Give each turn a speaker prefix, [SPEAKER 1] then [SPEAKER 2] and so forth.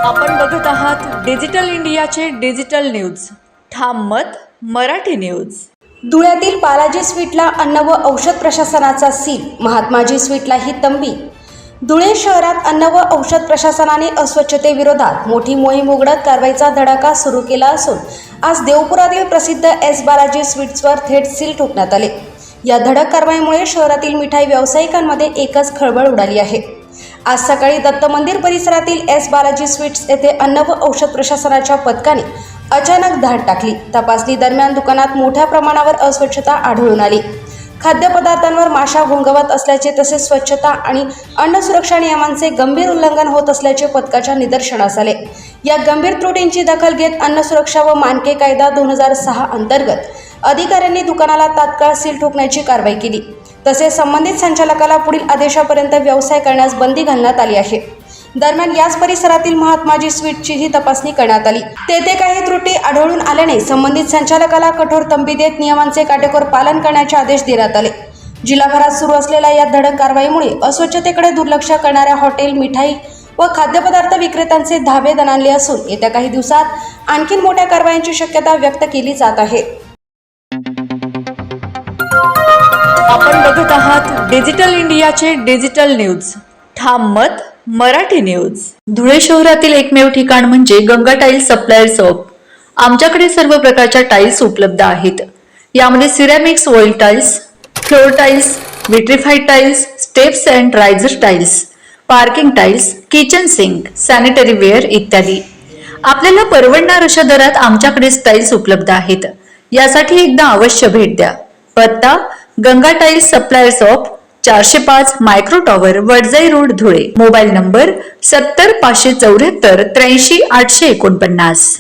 [SPEAKER 1] आपण बघत आहात डिजिटल इंडियाचे डिजिटल न्यूज. ठाम मत मराठी न्यूज.
[SPEAKER 2] धुळ्यातील बालाजी स्वीटला अन्न व औषध प्रशासनाचा सील, महात्माजी स्वीटला ही तंबी. धुळे शहरात अन्न व औषध प्रशासनाने अस्वच्छतेविरोधात मोठी मोहीम उघडत कारवाईचा धडाका सुरू केला असून आज देवपुरातील प्रसिद्ध एस बालाजी स्वीट्सवर थेट सील ठोकण्यात आले. या धडक कारवाईमुळे शहरातील मिठाई व्यावसायिकांमध्ये एकच खळबळ उडाली आहे. आज सकाळी दत्त मंदिर परिसरातील एस बालाजी स्वीट्स येथे अन्न व औषध प्रशासनाच्या पथकाने अचानक धाड टाकली. तपासणी दरम्यान दुकानात मोठ्या प्रमाणावर अस्वच्छता आढळून आली. खाद्यपदार्थांवर माशा घोंगवत असल्याचे तसेच स्वच्छता आणि अन्न सुरक्षा नियमांचे गंभीर उल्लंघन होत असल्याचे पथकाच्या निदर्शनास आले. या गंभीर त्रुटींची दखल घेत अन्न सुरक्षा व मानके कायदा 2006 अंतर्गत अधिकाऱ्यांनी दुकानाला तात्काळ सील ठोकण्याची कारवाई केली. तसेच संबंधित संचालकाला पुढील आदेशापर्यंत व्यवसाय करण्यास बंदी घालण्यात आली आहे. दरम्यान याच परिसरातील महात्माजी स्वीटचीही तपासणी करण्यात आली. तेथे काही त्रुटी आढळून आल्याने संबंधित संचालकाला कठोर तंबी देत नियमांचे काटेकोर पालन करण्याचे आदेश देण्यात आले. जिल्हाभरात सुरू असलेल्या या धडक कारवाईमुळे अस्वच्छतेकडे दुर्लक्ष करणाऱ्या हॉटेल, मिठाई व खाद्यपदार्थ विक्रेत्यांचे धाबे दणाणले असून येत्या काही दिवसात आणखी मोठ्या कारवायांची शक्यता व्यक्त केली जात आहे.
[SPEAKER 1] आपण बघत आहात डिजिटल इंडियाचे डिजिटल न्यूज. ठाम मत मराठी न्यूज.
[SPEAKER 3] धुळे शहरातील एकमेव ठिकाण म्हणजे गंगा टाइल्स सप्लायर शॉप. आमच्याकडे सर्व प्रकारच्या टाइल्स उपलब्ध आहेत. यामध्ये ceramics, wall tiles, floor tiles, vitrified tiles, steps and riser tiles, parking tiles, kitchen sink, sanitary ware इत्यादी. आपल्याला परवडणार अशा दरात आमच्याकडे टाइल्स उपलब्ध आहेत. यासाठी एकदा अवश्य भेट द्या. पत्ता Ganga tiles supplier shop, 405 micro tower, Wadjai road, Dhule. Mobile number 70 574 83 849.